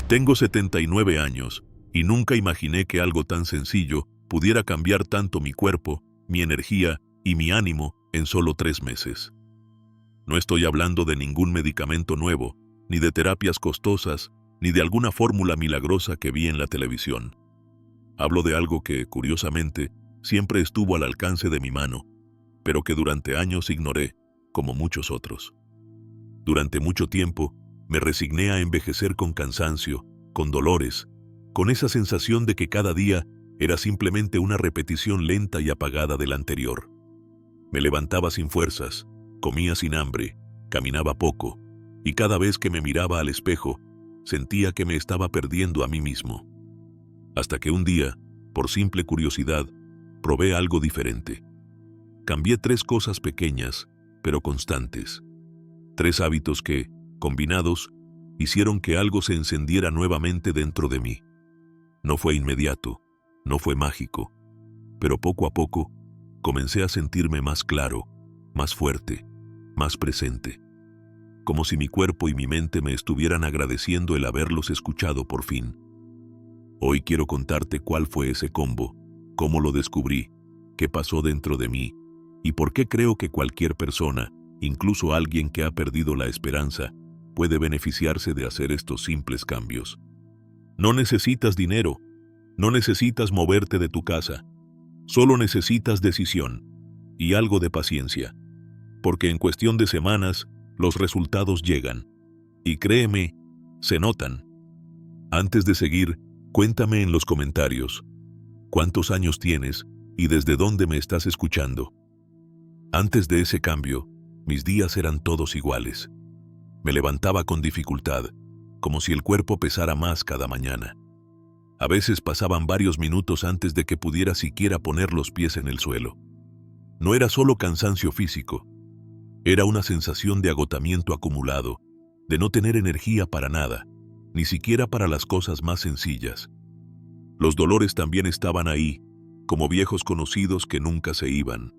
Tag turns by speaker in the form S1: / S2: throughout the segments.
S1: Tengo 79 años y nunca imaginé que algo tan sencillo pudiera cambiar tanto mi cuerpo, mi energía y mi ánimo en solo 3 meses. No estoy hablando de ningún medicamento nuevo, ni de terapias costosas, ni de alguna fórmula milagrosa que vi en la televisión. Hablo de algo que, curiosamente, siempre estuvo al alcance de mi mano, pero que durante años ignoré, como muchos otros. Durante mucho tiempo, me resigné a envejecer con cansancio, con dolores, con esa sensación de que cada día era simplemente una repetición lenta y apagada del anterior. Me levantaba sin fuerzas, comía sin hambre, caminaba poco, y cada vez que me miraba al espejo, sentía que me estaba perdiendo a mí mismo. Hasta que un día, por simple curiosidad, probé algo diferente. Cambié 3 cosas pequeñas, pero constantes. 3 hábitos que, combinados, hicieron que algo se encendiera nuevamente dentro de mí. No fue inmediato, no fue mágico, pero poco a poco comencé a sentirme más claro, más fuerte, más presente. Como si mi cuerpo y mi mente me estuvieran agradeciendo el haberlos escuchado por fin. Hoy quiero contarte cuál fue ese combo, cómo lo descubrí, qué pasó dentro de mí, y por qué creo que cualquier persona, incluso alguien que ha perdido la esperanza, puede beneficiarse de hacer estos simples cambios. No necesitas dinero, no necesitas moverte de tu casa, solo necesitas decisión y algo de paciencia, porque en cuestión de semanas los resultados llegan, y créeme, se notan. Antes de seguir, cuéntame en los comentarios, ¿cuántos años tienes y desde dónde me estás escuchando? Antes de ese cambio, mis días eran todos iguales. Me levantaba con dificultad, como si el cuerpo pesara más cada mañana. A veces pasaban varios minutos antes de que pudiera siquiera poner los pies en el suelo. No era solo cansancio físico, era una sensación de agotamiento acumulado, de no tener energía para nada, ni siquiera para las cosas más sencillas. Los dolores también estaban ahí, como viejos conocidos que nunca se iban.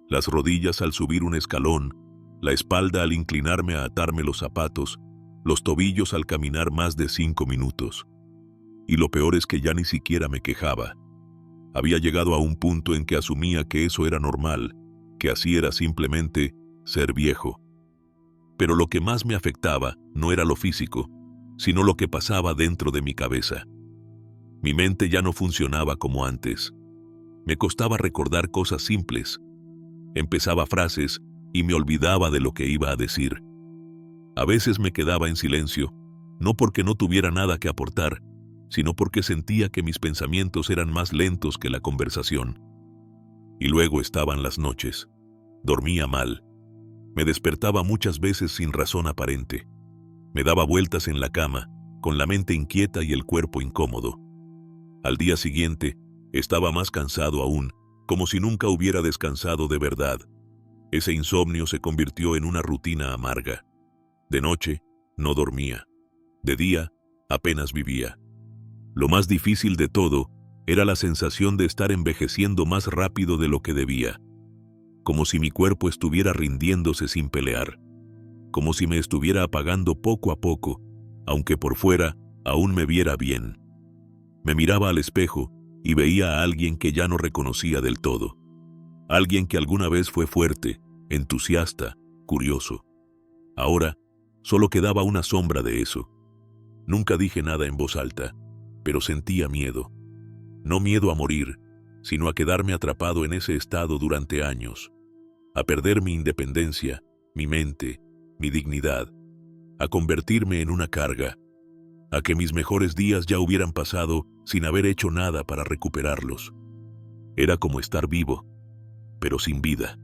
S1: Las rodillas al subir un escalón, la espalda al inclinarme a atarme los zapatos, los tobillos al caminar más de 5 minutos. Y lo peor es que ya ni siquiera me quejaba. Había llegado a un punto en que asumía que eso era normal, que así era simplemente ser viejo. Pero lo que más me afectaba no era lo físico, sino lo que pasaba dentro de mi cabeza. Mi mente ya no funcionaba como antes. Me costaba recordar cosas simples. Empezaba frases y me olvidaba de lo que iba a decir. A veces me quedaba en silencio, no porque no tuviera nada que aportar, sino porque sentía que mis pensamientos eran más lentos que la conversación. Y luego estaban las noches. Dormía mal. Me despertaba muchas veces sin razón aparente. Me daba vueltas en la cama, con la mente inquieta y el cuerpo incómodo. Al día siguiente, estaba más cansado aún, como si nunca hubiera descansado de verdad. Ese insomnio se convirtió en una rutina amarga. De noche, no dormía. De día, apenas vivía. Lo más difícil de todo era la sensación de estar envejeciendo más rápido de lo que debía. Como si mi cuerpo estuviera rindiéndose sin pelear. Como si me estuviera apagando poco a poco, aunque por fuera aún me viera bien. Me miraba al espejo y veía a alguien que ya no reconocía del todo. Alguien que alguna vez fue fuerte, entusiasta, curioso. Ahora, solo quedaba una sombra de eso. Nunca dije nada en voz alta, pero sentía miedo. No miedo a morir, sino a quedarme atrapado en ese estado durante años. A perder mi independencia, mi mente, mi dignidad. A convertirme en una carga. A que mis mejores días ya hubieran pasado sin haber hecho nada para recuperarlos. Era como estar vivo, pero sin vida.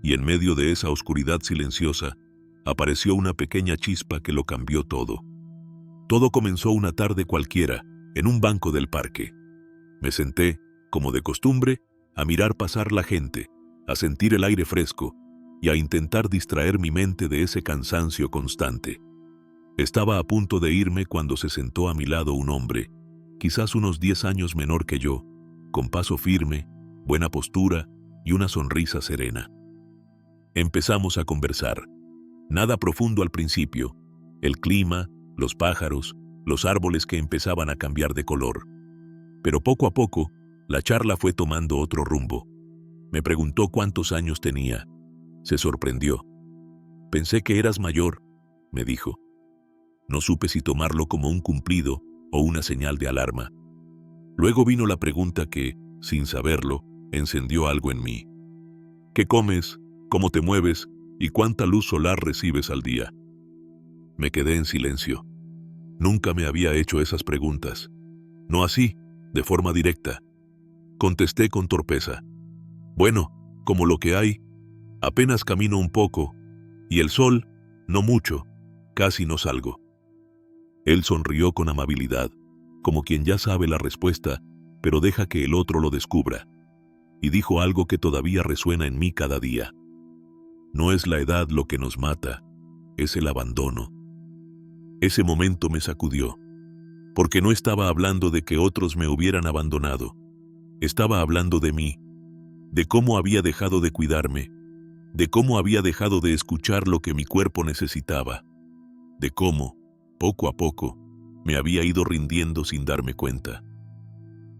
S1: Y en medio de esa oscuridad silenciosa, apareció una pequeña chispa que lo cambió todo. Todo comenzó una tarde cualquiera, en un banco del parque. Me senté, como de costumbre, a mirar pasar la gente, a sentir el aire fresco y a intentar distraer mi mente de ese cansancio constante. Estaba a punto de irme cuando se sentó a mi lado un hombre, quizás unos 10 años menor que yo, con paso firme, buena postura y una sonrisa serena. Empezamos a conversar. Nada profundo al principio. El clima, los pájaros, los árboles que empezaban a cambiar de color. Pero poco a poco, la charla fue tomando otro rumbo. Me preguntó cuántos años tenía. Se sorprendió. «Pensé que eras mayor», me dijo. No supe si tomarlo como un cumplido o una señal de alarma. Luego vino la pregunta que, sin saberlo, encendió algo en mí. «¿Qué comes? ¿Cómo te mueves? ¿Y cuánta luz solar recibes al día?». Me quedé en silencio. Nunca me había hecho esas preguntas. No así, de forma directa. Contesté con torpeza. «Bueno, como lo que hay. Apenas camino un poco. Y el sol, no mucho. Casi no salgo». Él sonrió con amabilidad, como quien ya sabe la respuesta, pero deja que el otro lo descubra. Y dijo algo que todavía resuena en mí cada día. «No es la edad lo que nos mata, es el abandono». Ese momento me sacudió, porque no estaba hablando de que otros me hubieran abandonado. Estaba hablando de mí, de cómo había dejado de cuidarme, de cómo había dejado de escuchar lo que mi cuerpo necesitaba, de cómo, poco a poco, me había ido rindiendo sin darme cuenta.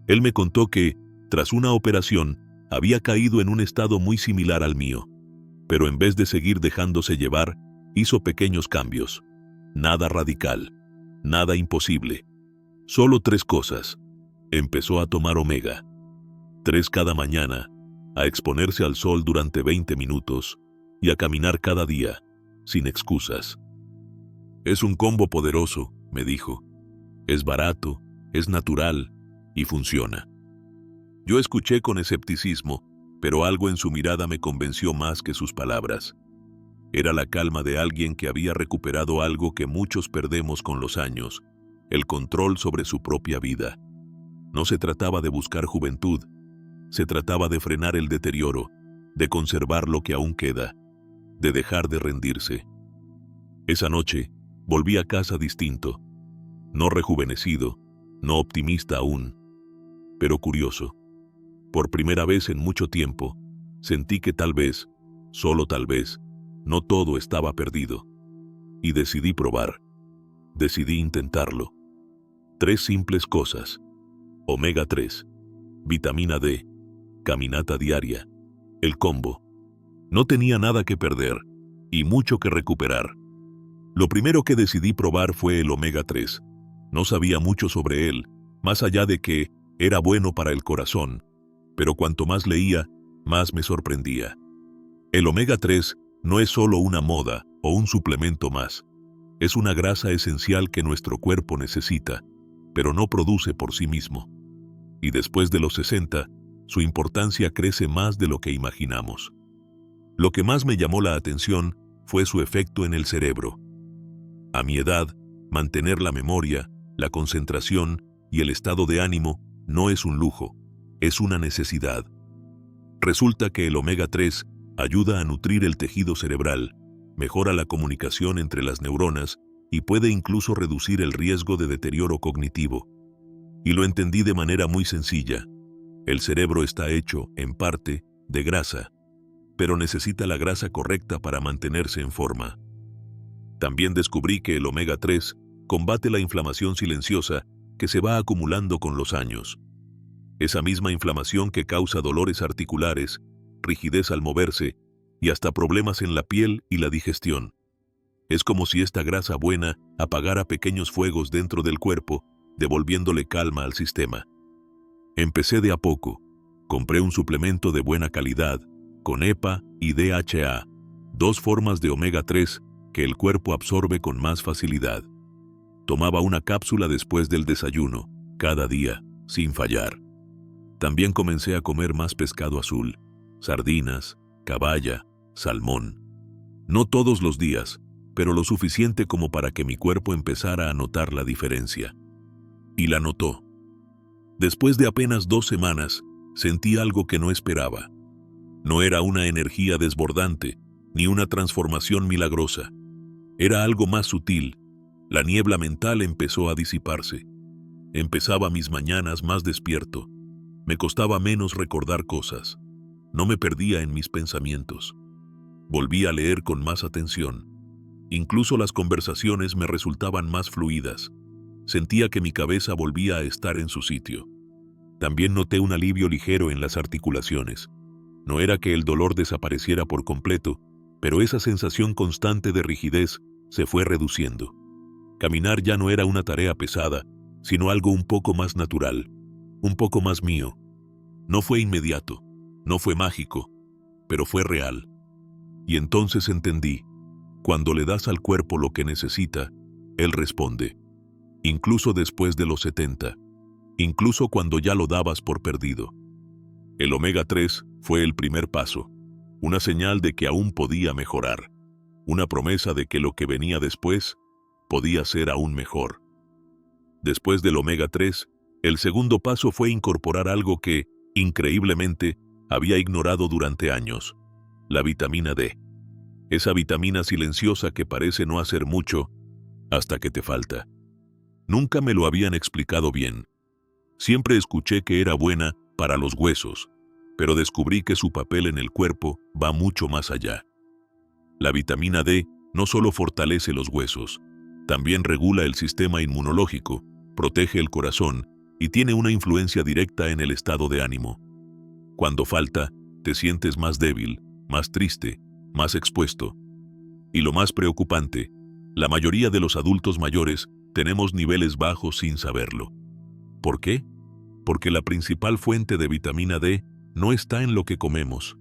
S1: Él me contó que, tras una operación, había caído en un estado muy similar al mío, pero en vez de seguir dejándose llevar, hizo pequeños cambios. Nada radical, nada imposible. Solo 3 cosas. Empezó a tomar omega 3 cada mañana, a exponerse al sol durante 20 minutos y a caminar cada día, sin excusas. «Es un combo poderoso», me dijo. «Es barato, es natural y funciona». Yo escuché con escepticismo, pero algo en su mirada me convenció más que sus palabras. Era la calma de alguien que había recuperado algo que muchos perdemos con los años, el control sobre su propia vida. No se trataba de buscar juventud, se trataba de frenar el deterioro, de conservar lo que aún queda, de dejar de rendirse. Esa noche, volví a casa distinto, no rejuvenecido, no optimista aún, pero curioso. Por primera vez en mucho tiempo, sentí que tal vez, solo tal vez, no todo estaba perdido. Y decidí probar. Decidí intentarlo. 3 simples cosas. Omega 3, vitamina D, caminata diaria, el combo. No tenía nada que perder y mucho que recuperar. Lo primero que decidí probar fue el omega 3. No sabía mucho sobre él, más allá de que era bueno para el corazón, pero cuanto más leía, más me sorprendía. El omega 3 no es solo una moda o un suplemento más. Es una grasa esencial que nuestro cuerpo necesita, pero no produce por sí mismo. Y después de los 60, su importancia crece más de lo que imaginamos. Lo que más me llamó la atención fue su efecto en el cerebro. A mi edad, mantener la memoria, la concentración y el estado de ánimo no es un lujo, es una necesidad. Resulta que el omega 3 ayuda a nutrir el tejido cerebral, mejora la comunicación entre las neuronas y puede incluso reducir el riesgo de deterioro cognitivo. Y lo entendí de manera muy sencilla. El cerebro está hecho, en parte, de grasa, pero necesita la grasa correcta para mantenerse en forma. También descubrí que el omega 3 combate la inflamación silenciosa que se va acumulando con los años. Esa misma inflamación que causa dolores articulares, rigidez al moverse y hasta problemas en la piel y la digestión. Es como si esta grasa buena apagara pequeños fuegos dentro del cuerpo, devolviéndole calma al sistema. Empecé de a poco. Compré un suplemento de buena calidad, con EPA y DHA, 2 formas de omega 3 que el cuerpo absorbe con más facilidad. Tomaba una cápsula después del desayuno, cada día, sin fallar. También comencé a comer más pescado azul, sardinas, caballa, salmón. No todos los días, pero lo suficiente como para que mi cuerpo empezara a notar la diferencia. Y la notó. Después de apenas 2 semanas, sentí algo que no esperaba. No era una energía desbordante, ni una transformación milagrosa. Era algo más sutil. La niebla mental empezó a disiparse. Empezaba mis mañanas más despierto. Me costaba menos recordar cosas. No me perdía en mis pensamientos. Volví a leer con más atención. Incluso las conversaciones me resultaban más fluidas. Sentía que mi cabeza volvía a estar en su sitio. También noté un alivio ligero en las articulaciones. No era que el dolor desapareciera por completo, pero esa sensación constante de rigidez se fue reduciendo. Caminar ya no era una tarea pesada, sino algo un poco más natural, un poco más mío. No fue inmediato, no fue mágico, pero fue real. Y entonces entendí, cuando le das al cuerpo lo que necesita, él responde. Incluso después de los 70, incluso cuando ya lo dabas por perdido. El omega 3 fue el primer paso, una señal de que aún podía mejorar, una promesa de que lo que venía después podía ser aún mejor. Después del omega 3, el segundo paso fue incorporar algo que, increíblemente, había ignorado durante años: la vitamina D. Esa vitamina silenciosa que parece no hacer mucho hasta que te falta. Nunca me lo habían explicado bien. Siempre escuché que era buena para los huesos, pero descubrí que su papel en el cuerpo va mucho más allá. La vitamina D no solo fortalece los huesos, también regula el sistema inmunológico, protege el corazón y tiene una influencia directa en el estado de ánimo. Cuando falta, te sientes más débil, más triste, más expuesto. Y lo más preocupante, la mayoría de los adultos mayores tenemos niveles bajos sin saberlo. ¿Por qué? Porque la principal fuente de vitamina D no está en lo que comemos,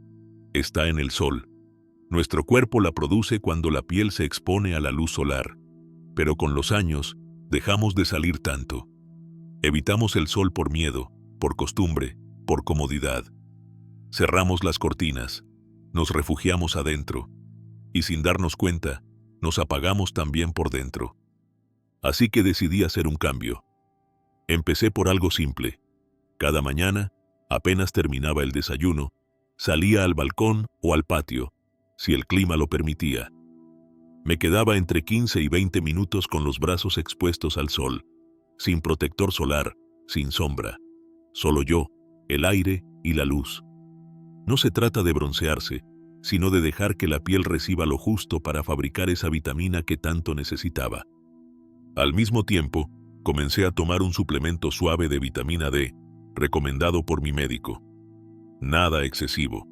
S1: está en el sol. Nuestro cuerpo la produce cuando la piel se expone a la luz solar, pero con los años dejamos de salir tanto. Evitamos el sol por miedo, por costumbre, por comodidad. Cerramos las cortinas, nos refugiamos adentro, y sin darnos cuenta, nos apagamos también por dentro. Así que decidí hacer un cambio. Empecé por algo simple. Cada mañana, apenas terminaba el desayuno, salía al balcón o al patio, si el clima lo permitía. Me quedaba entre 15 y 20 minutos con los brazos expuestos al sol, sin protector solar, sin sombra. Solo yo, el aire y la luz. No se trata de broncearse, sino de dejar que la piel reciba lo justo para fabricar esa vitamina que tanto necesitaba. Al mismo tiempo, comencé a tomar un suplemento suave de vitamina D, recomendado por mi médico. Nada excesivo.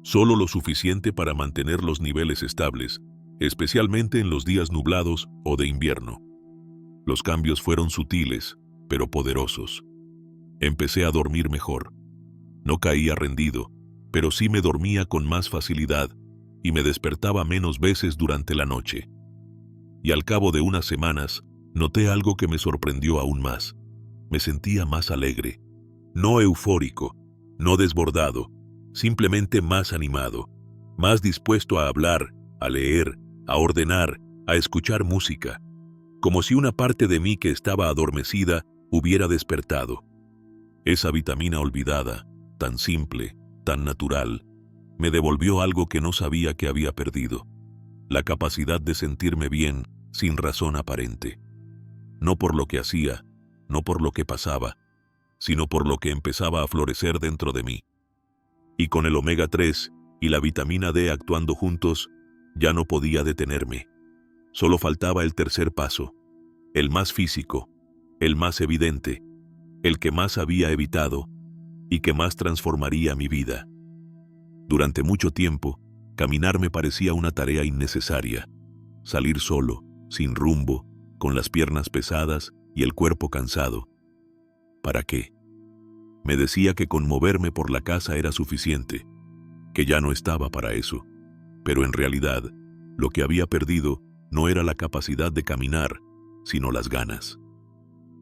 S1: Solo lo suficiente para mantener los niveles estables, especialmente en los días nublados o de invierno. Los cambios fueron sutiles, pero poderosos. Empecé a dormir mejor. No caía rendido, pero sí me dormía con más facilidad y me despertaba menos veces durante la noche. Y al cabo de unas semanas, noté algo que me sorprendió aún más. Me sentía más alegre. No eufórico, no desbordado, simplemente más animado, más dispuesto a hablar, a leer, a ordenar, a escuchar música, como si una parte de mí que estaba adormecida hubiera despertado. Esa vitamina olvidada, tan simple, tan natural, me devolvió algo que no sabía que había perdido: la capacidad de sentirme bien sin razón aparente. No por lo que hacía, no por lo que pasaba, sino por lo que empezaba a florecer dentro de mí. Y con el omega 3 y la vitamina D actuando juntos, ya no podía detenerme. Solo faltaba el tercer paso, el más físico, el más evidente, el que más había evitado y que más transformaría mi vida. Durante mucho tiempo, caminar me parecía una tarea innecesaria. Salir solo, sin rumbo, con las piernas pesadas y el cuerpo cansado. ¿Para qué? Me decía que con moverme por la casa era suficiente, que ya no estaba para eso. Pero en realidad, lo que había perdido no era la capacidad de caminar, sino las ganas.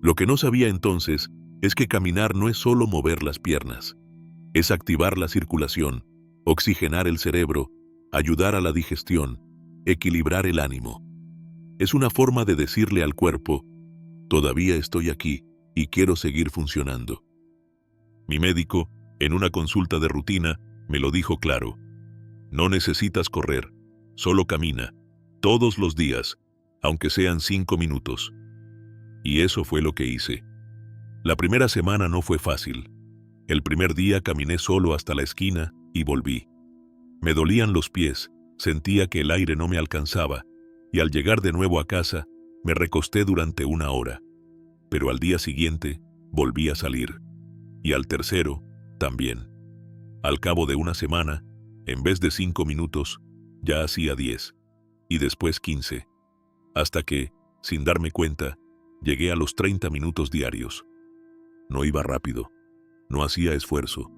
S1: Lo que no sabía entonces es que caminar no es solo mover las piernas, es activar la circulación, oxigenar el cerebro, ayudar a la digestión, equilibrar el ánimo. Es una forma de decirle al cuerpo: todavía estoy aquí y quiero seguir funcionando. Mi médico, en una consulta de rutina, me lo dijo claro: no necesitas correr, solo camina, todos los días, aunque sean 5 minutos. Y eso fue lo que hice. La primera semana no fue fácil. El primer día caminé solo hasta la esquina y volví. Me dolían los pies, sentía que el aire no me alcanzaba, y al llegar de nuevo a casa, me recosté durante 1 hora. pero al día siguiente volví a salir. Y al tercero, también. Al cabo de una semana, en vez de 5 minutos, ya hacía 10, y después 15, hasta que, sin darme cuenta, llegué a los 30 minutos diarios. No iba rápido, no hacía esfuerzo,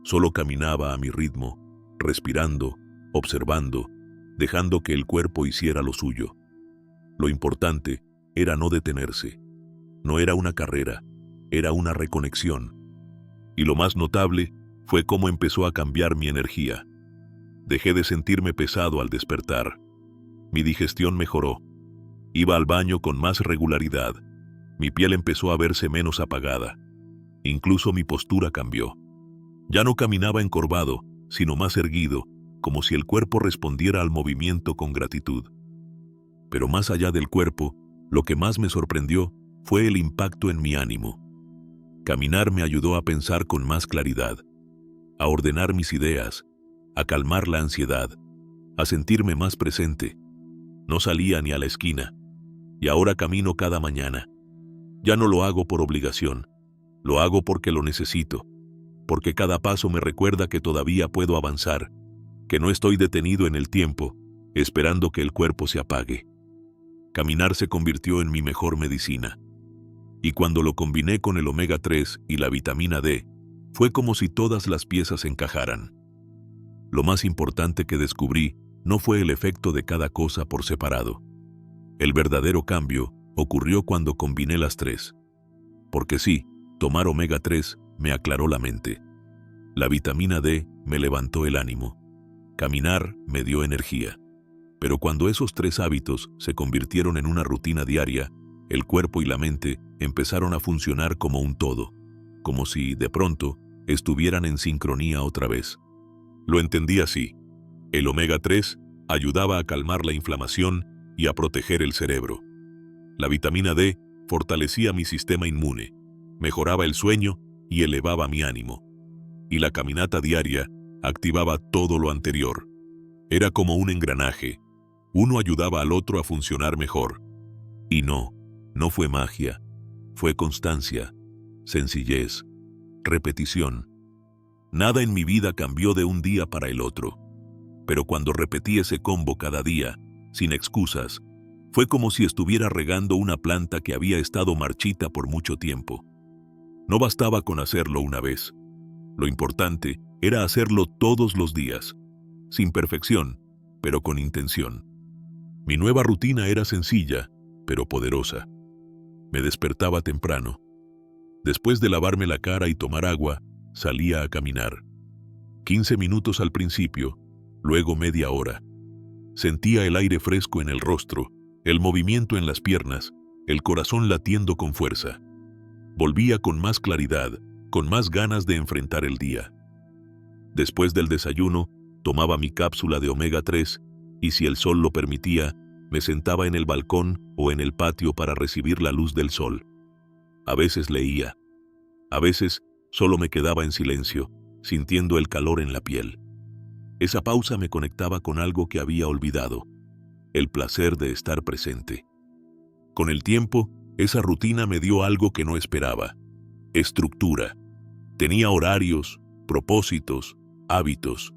S1: solo caminaba a mi ritmo, respirando, observando, dejando que el cuerpo hiciera lo suyo. Lo importante era no detenerse. No era una carrera, era una reconexión. Y lo más notable fue cómo empezó a cambiar mi energía. Dejé de sentirme pesado al despertar. Mi digestión mejoró. Iba al baño con más regularidad. Mi piel empezó a verse menos apagada. Incluso mi postura cambió. Ya no caminaba encorvado, sino más erguido, como si el cuerpo respondiera al movimiento con gratitud. Pero más allá del cuerpo, lo que más me sorprendió fue el impacto en mi ánimo. Caminar me ayudó a pensar con más claridad, a ordenar mis ideas, a calmar la ansiedad, a sentirme más presente. No salía ni a la esquina, y ahora camino cada mañana. Ya no lo hago por obligación, lo hago porque lo necesito, porque cada paso me recuerda que todavía puedo avanzar, que no estoy detenido en el tiempo, esperando que el cuerpo se apague. Caminar se convirtió en mi mejor medicina. Y cuando lo combiné con el omega 3 y la vitamina D, fue como si todas las piezas encajaran. Lo más importante que descubrí no fue el efecto de cada cosa por separado. El verdadero cambio ocurrió cuando combiné las tres. Porque sí, tomar omega 3 me aclaró la mente. La vitamina D me levantó el ánimo. Caminar me dio energía. Pero cuando esos tres hábitos se convirtieron en una rutina diaria, el cuerpo y la mente empezaron a funcionar como un todo, como si, de pronto, estuvieran en sincronía otra vez. Lo entendí así. El omega 3 ayudaba a calmar la inflamación y a proteger el cerebro. La vitamina D fortalecía mi sistema inmune, mejoraba el sueño y elevaba mi ánimo. Y la caminata diaria activaba todo lo anterior. Era como un engranaje. Uno ayudaba al otro a funcionar mejor. Y no fue magia. Fue constancia, sencillez, repetición. Nada en mi vida cambió de un día para el otro. Pero cuando repetí ese combo cada día, sin excusas, fue como si estuviera regando una planta que había estado marchita por mucho tiempo. No bastaba con hacerlo una vez. Lo importante era hacerlo todos los días, sin perfección, pero con intención. Mi nueva rutina era sencilla, pero poderosa. Me despertaba temprano. Después de lavarme la cara y tomar agua, salía a caminar. 15 minutos al principio, luego media hora. Sentía el aire fresco en el rostro, el movimiento en las piernas, el corazón latiendo con fuerza. Volvía con más claridad, con más ganas de enfrentar el día. Después del desayuno, tomaba mi cápsula de omega 3 y, si el sol lo permitía, me sentaba en el balcón o en el patio para recibir la luz del sol. A veces leía. A veces solo me quedaba en silencio, sintiendo el calor en la piel. Esa pausa me conectaba con algo que había olvidado, el placer de estar presente. Con el tiempo, esa rutina me dio algo que no esperaba: estructura. Tenía horarios, propósitos, hábitos.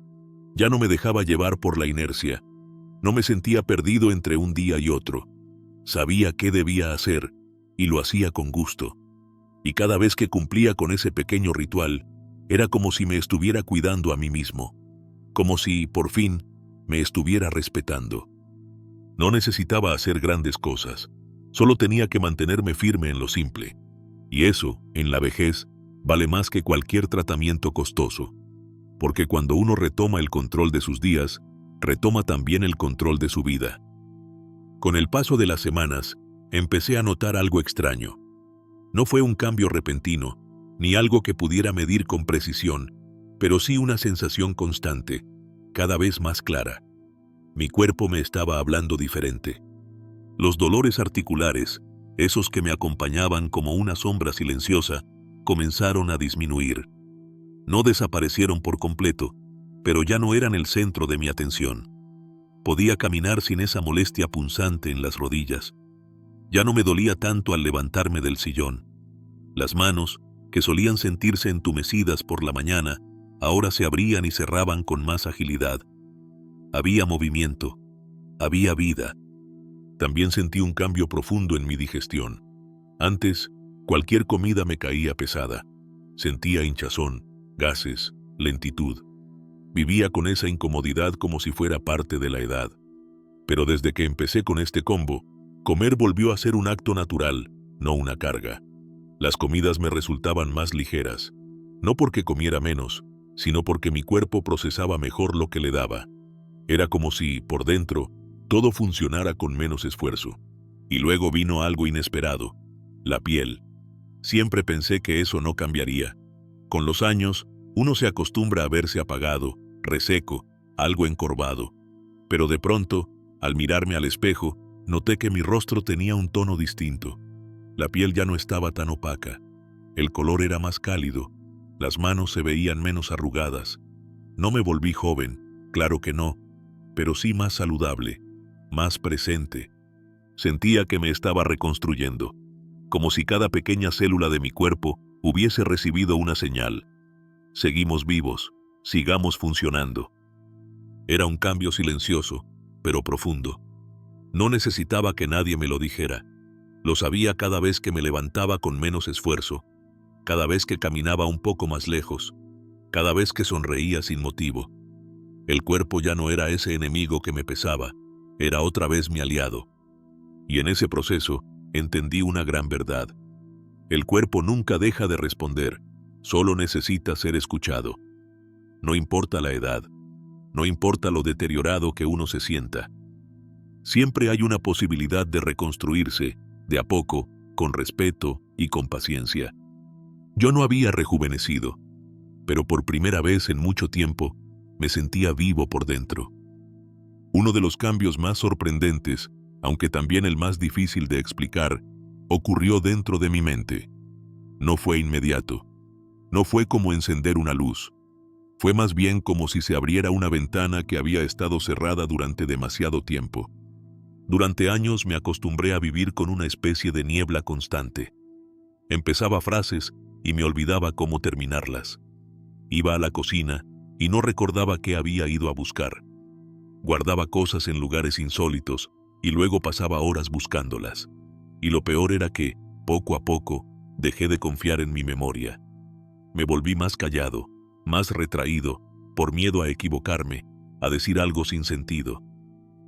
S1: Ya no me dejaba llevar por la inercia. No me sentía perdido entre un día y otro. Sabía qué debía hacer y lo hacía con gusto. Y cada vez que cumplía con ese pequeño ritual, era como si me estuviera cuidando a mí mismo, como si, por fin, me estuviera respetando. No necesitaba hacer grandes cosas, solo tenía que mantenerme firme en lo simple. Y eso, en la vejez, vale más que cualquier tratamiento costoso. Porque cuando uno retoma el control de sus días, retoma también el control de su vida. Con el paso de las semanas, empecé a notar algo extraño. No fue un cambio repentino, ni algo que pudiera medir con precisión, pero sí una sensación constante, cada vez más clara. Mi cuerpo me estaba hablando diferente. Los dolores articulares, esos que me acompañaban como una sombra silenciosa, comenzaron a disminuir. No desaparecieron por completo, pero ya no eran el centro de mi atención. Podía caminar sin esa molestia punzante en las rodillas. Ya no me dolía tanto al levantarme del sillón. Las manos, que solían sentirse entumecidas por la mañana, ahora se abrían y cerraban con más agilidad. Había movimiento, había vida. También sentí un cambio profundo en mi digestión. Antes, cualquier comida me caía pesada. Sentía hinchazón, gases, lentitud. Vivía con esa incomodidad como si fuera parte de la edad. Pero desde que empecé con este combo, comer volvió a ser un acto natural, no una carga. Las comidas me resultaban más ligeras, no porque comiera menos, sino porque mi cuerpo procesaba mejor lo que le daba. Era como si, por dentro, todo funcionara con menos esfuerzo. Y luego vino algo inesperado: la piel. Siempre pensé que eso no cambiaría. Con los años, uno se acostumbra a verse apagado, reseco, algo encorvado. Pero de pronto, al mirarme al espejo, noté que mi rostro tenía un tono distinto. La piel ya no estaba tan opaca. El color era más cálido. Las manos se veían menos arrugadas. No me volví joven, claro que no, pero sí más saludable, más presente. Sentía que me estaba reconstruyendo, como si cada pequeña célula de mi cuerpo hubiese recibido una señal. Seguimos vivos, sigamos funcionando. Era un cambio silencioso, pero profundo. No necesitaba que nadie me lo dijera. Lo sabía cada vez que me levantaba con menos esfuerzo, cada vez que caminaba un poco más lejos, cada vez que sonreía sin motivo. El cuerpo ya no era ese enemigo que me pesaba, era otra vez mi aliado. Y en ese proceso entendí una gran verdad. El cuerpo nunca deja de responder, solo necesita ser escuchado. No importa la edad, no importa lo deteriorado que uno se sienta. Siempre hay una posibilidad de reconstruirse, de a poco, con respeto y con paciencia. Yo no había rejuvenecido, pero por primera vez en mucho tiempo me sentía vivo por dentro. Uno de los cambios más sorprendentes, aunque también el más difícil de explicar, ocurrió dentro de mi mente. No fue inmediato. No fue como encender una luz. Fue más bien como si se abriera una ventana que había estado cerrada durante demasiado tiempo. Durante años me acostumbré a vivir con una especie de niebla constante. Empezaba frases y me olvidaba cómo terminarlas. Iba a la cocina y no recordaba qué había ido a buscar. Guardaba cosas en lugares insólitos y luego pasaba horas buscándolas. Y lo peor era que, poco a poco, dejé de confiar en mi memoria. Me volví más callado, más retraído, por miedo a equivocarme, a decir algo sin sentido.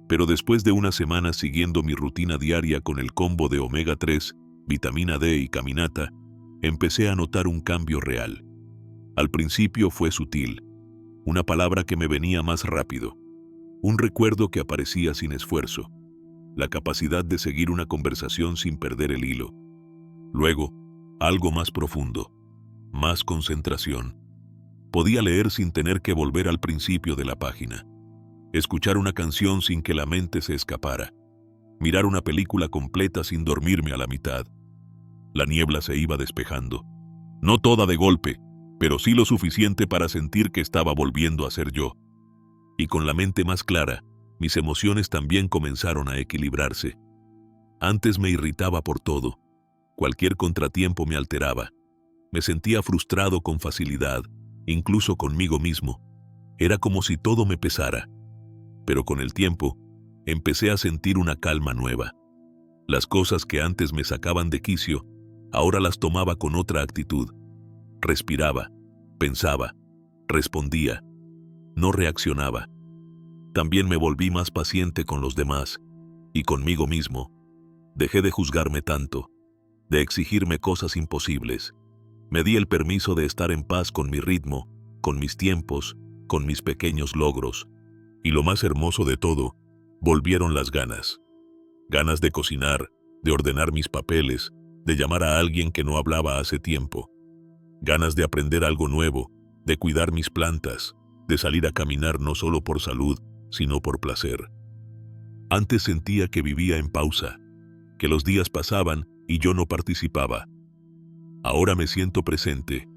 S1: Pero después de unas semanas siguiendo mi rutina diaria con el combo de omega 3, vitamina D y caminata, empecé a notar un cambio real. Al principio fue sutil, una palabra que me venía más rápido, un recuerdo que aparecía sin esfuerzo, la capacidad de seguir una conversación sin perder el hilo. Luego, algo más profundo, más concentración. Podía leer sin tener que volver al principio de la página. Escuchar una canción sin que la mente se escapara. Mirar una película completa sin dormirme a la mitad. La niebla se iba despejando. No toda de golpe, pero sí lo suficiente para sentir que estaba volviendo a ser yo. Y con la mente más clara, mis emociones también comenzaron a equilibrarse. Antes me irritaba por todo. Cualquier contratiempo me alteraba. Me sentía frustrado con facilidad, incluso conmigo mismo. Era como si todo me pesara. Pero con el tiempo, empecé a sentir una calma nueva. Las cosas que antes me sacaban de quicio, ahora las tomaba con otra actitud. Respiraba, pensaba, respondía, no reaccionaba. También me volví más paciente con los demás y conmigo mismo. Dejé de juzgarme tanto, de exigirme cosas imposibles. Me di el permiso de estar en paz con mi ritmo, con mis tiempos, con mis pequeños logros. Y lo más hermoso de todo, volvieron las ganas. Ganas de cocinar, de ordenar mis papeles, de llamar a alguien que no hablaba hace tiempo. Ganas de aprender algo nuevo, de cuidar mis plantas, de salir a caminar no solo por salud, sino por placer. Antes sentía que vivía en pausa, que los días pasaban y yo no participaba. Ahora me siento presente,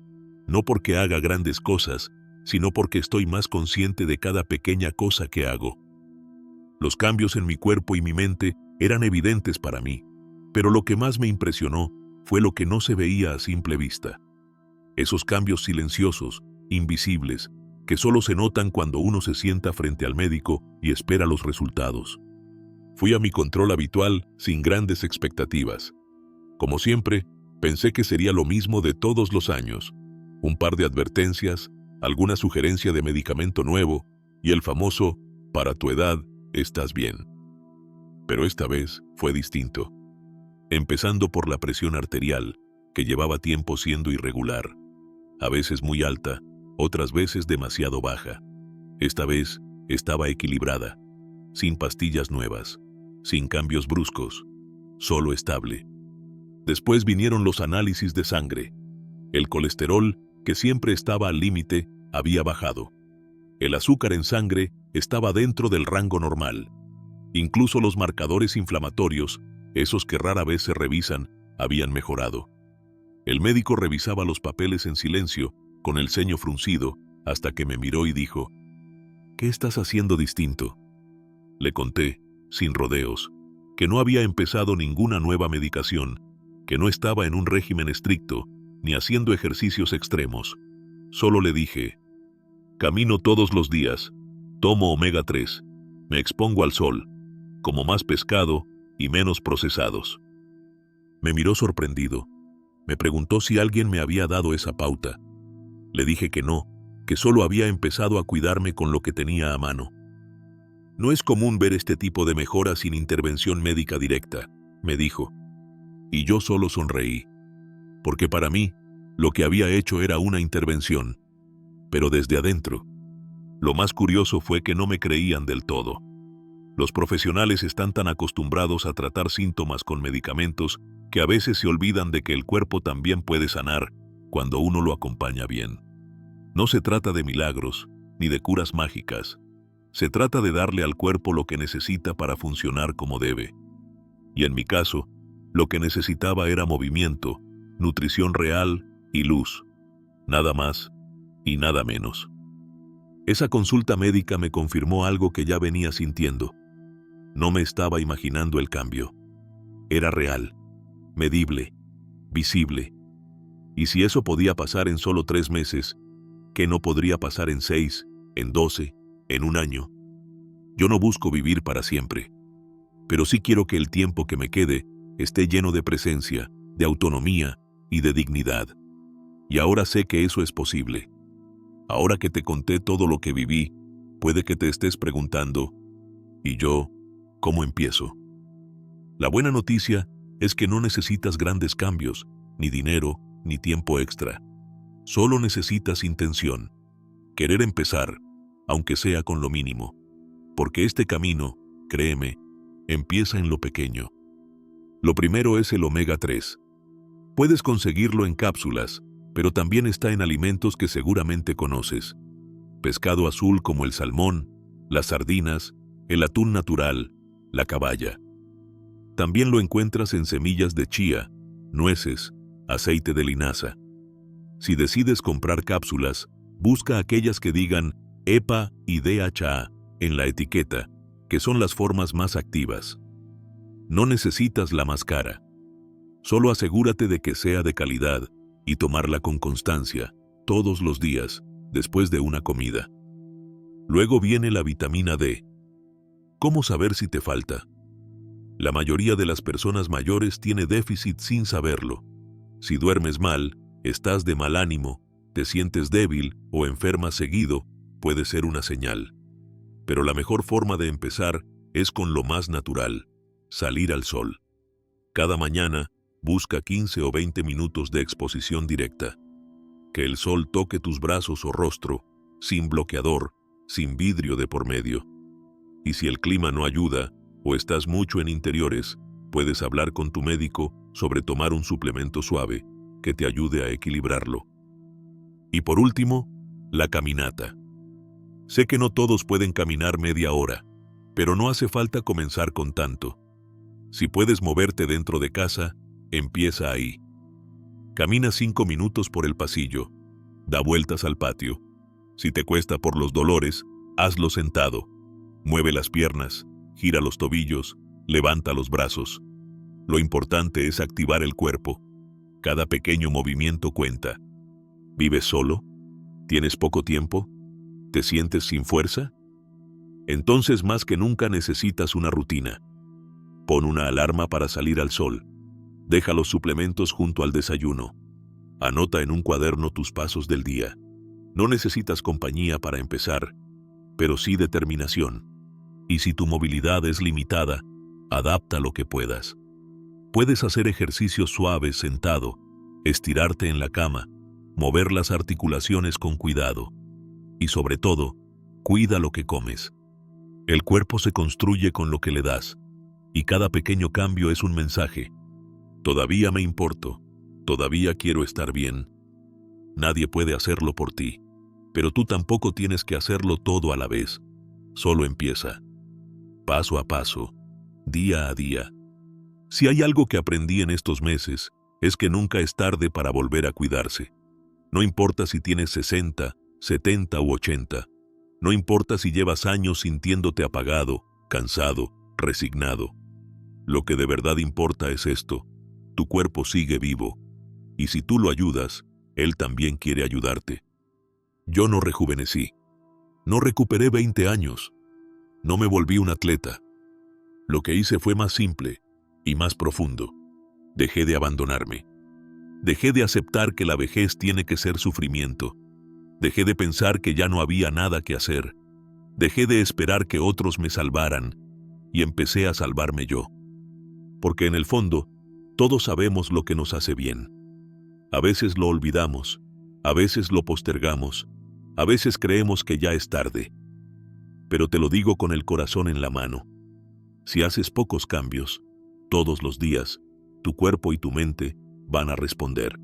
S1: no porque haga grandes cosas, sino porque estoy más consciente de cada pequeña cosa que hago. Los cambios en mi cuerpo y mi mente eran evidentes para mí, Pero lo que más me impresionó fue lo que no se veía a simple vista. Esos cambios silenciosos, invisibles, que solo se notan cuando uno se sienta frente al médico y espera los resultados. Fui a mi control habitual sin grandes expectativas. Como siempre, pensé que sería lo mismo de todos los años. Un par de advertencias, alguna sugerencia de medicamento nuevo y el famoso, para tu edad, estás bien. Pero esta vez fue distinto. Empezando por la presión arterial, que llevaba tiempo siendo irregular. A veces muy alta, otras veces demasiado baja. Esta vez estaba equilibrada, sin pastillas nuevas, sin cambios bruscos, solo estable. Después vinieron los análisis de sangre. El colesterol, que siempre estaba al límite, había bajado. El azúcar en sangre estaba dentro del rango normal. Incluso los marcadores inflamatorios, esos que rara vez se revisan, habían mejorado. El médico revisaba los papeles en silencio, con el ceño fruncido, hasta que me miró y dijo: ¿Qué estás haciendo distinto? Le conté, sin rodeos, que no había empezado ninguna nueva medicación, que no estaba en un régimen estricto, ni haciendo ejercicios extremos. Solo le dije: camino todos los días, tomo omega 3, me expongo al sol, como más pescado y menos procesados. Me miró sorprendido. Me preguntó si alguien me había dado esa pauta. Le dije que no, que solo había empezado a cuidarme con lo que tenía a mano. No es común ver este tipo de mejora sin intervención médica directa, me dijo. Y yo solo sonreí, porque para mí, lo que había hecho era una intervención, pero desde adentro. Lo más curioso fue que no me creían del todo. Los profesionales están tan acostumbrados a tratar síntomas con medicamentos que a veces se olvidan de que el cuerpo también puede sanar cuando uno lo acompaña bien. No se trata de milagros, ni de curas mágicas. Se trata de darle al cuerpo lo que necesita para funcionar como debe. Y en mi caso, lo que necesitaba era movimiento, nutrición real y luz. Nada más y nada menos. Esa consulta médica me confirmó algo que ya venía sintiendo. No me estaba imaginando el cambio. Era real, medible, visible. Y si eso podía pasar en solo 3 meses, ¿qué no podría pasar en 6, en 12, en un año? Yo no busco vivir para siempre, pero sí quiero que el tiempo que me quede esté lleno de presencia, de autonomía y de dignidad. Y ahora sé que eso es posible. Ahora que te conté todo lo que viví, puede que te estés preguntando, ¿y yo cómo empiezo? La buena noticia es que no necesitas grandes cambios, ni dinero, ni tiempo extra. Solo necesitas intención. Querer empezar, aunque sea con lo mínimo. Porque este camino, créeme, empieza en lo pequeño. Lo primero es el omega 3. Puedes conseguirlo en cápsulas, pero también está en alimentos que seguramente conoces. Pescado azul como el salmón, las sardinas, el atún natural, la caballa. También lo encuentras en semillas de chía, nueces, aceite de linaza. Si decides comprar cápsulas, busca aquellas que digan EPA y DHA en la etiqueta, que son las formas más activas. No necesitas la más cara. Solo asegúrate de que sea de calidad y tomarla con constancia, todos los días, después de una comida. Luego viene la vitamina D. ¿Cómo saber si te falta? La mayoría de las personas mayores tiene déficit sin saberlo. Si duermes mal, estás de mal ánimo, te sientes débil o enfermas seguido, puede ser una señal. Pero la mejor forma de empezar es con lo más natural, salir al sol. Cada mañana, busca 15 o 20 minutos de exposición directa. Que el sol toque tus brazos o rostro, sin bloqueador, sin vidrio de por medio. Y si el clima no ayuda, o estás mucho en interiores, puedes hablar con tu médico sobre tomar un suplemento suave que te ayude a equilibrarlo. Y por último, la caminata. Sé que no todos pueden caminar media hora, pero no hace falta comenzar con tanto. Si puedes moverte dentro de casa, empieza ahí. Camina 5 minutos por el pasillo, da vueltas al patio. Si te cuesta por los dolores, hazlo sentado. Mueve las piernas, gira los tobillos, levanta los brazos. Lo importante es activar el cuerpo. Cada pequeño movimiento cuenta. ¿Vives solo? ¿Tienes poco tiempo? ¿Te sientes sin fuerza? Entonces más que nunca necesitas una rutina. Pon una alarma para salir al sol. Deja los suplementos junto al desayuno. Anota en un cuaderno tus pasos del día. No necesitas compañía para empezar, pero sí determinación. Y si tu movilidad es limitada, adapta lo que puedas. Puedes hacer ejercicios suaves sentado, estirarte en la cama, mover las articulaciones con cuidado. Y sobre todo, cuida lo que comes. El cuerpo se construye con lo que le das, y cada pequeño cambio es un mensaje. Todavía me importo, todavía quiero estar bien. Nadie puede hacerlo por ti, pero tú tampoco tienes que hacerlo todo a la vez. Solo empieza. Paso a paso, día a día. Si hay algo que aprendí en estos meses, es que nunca es tarde para volver a cuidarse. No importa si tienes 60, 70 u 80. No importa si llevas años sintiéndote apagado, cansado, resignado. Lo que de verdad importa es esto. Tu cuerpo sigue vivo. Y si tú lo ayudas, él también quiere ayudarte. Yo no rejuvenecí. No recuperé 20 años. No me volví un atleta. Lo que hice fue más simple y más profundo. Dejé de abandonarme. Dejé de aceptar que la vejez tiene que ser sufrimiento. Dejé de pensar que ya no había nada que hacer. Dejé de esperar que otros me salvaran y empecé a salvarme yo. Porque en el fondo, todos sabemos lo que nos hace bien. A veces lo olvidamos, a veces lo postergamos, a veces creemos que ya es tarde. Pero te lo digo con el corazón en la mano. Si haces pocos cambios, todos los días, tu cuerpo y tu mente van a responder.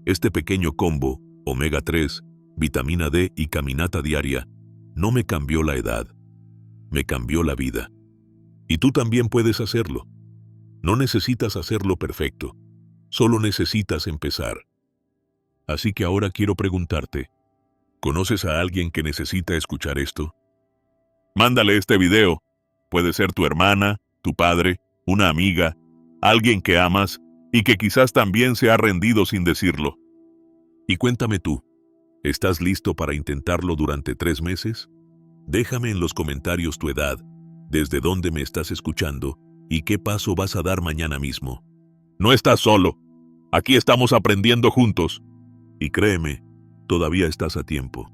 S1: Este pequeño combo, omega 3, vitamina D y caminata diaria, no me cambió la edad, me cambió la vida. Y tú también puedes hacerlo. No necesitas hacerlo perfecto, solo necesitas empezar. Así que ahora quiero preguntarte, ¿conoces a alguien que necesita escuchar esto? Mándale este video. Puede ser tu hermana, tu padre, una amiga, alguien que amas y que quizás también se ha rendido sin decirlo. Y cuéntame tú, ¿estás listo para intentarlo durante 3 meses? Déjame en los comentarios tu edad, desde dónde me estás escuchando y qué paso vas a dar mañana mismo. No estás solo. Aquí estamos aprendiendo juntos. Y créeme, todavía estás a tiempo.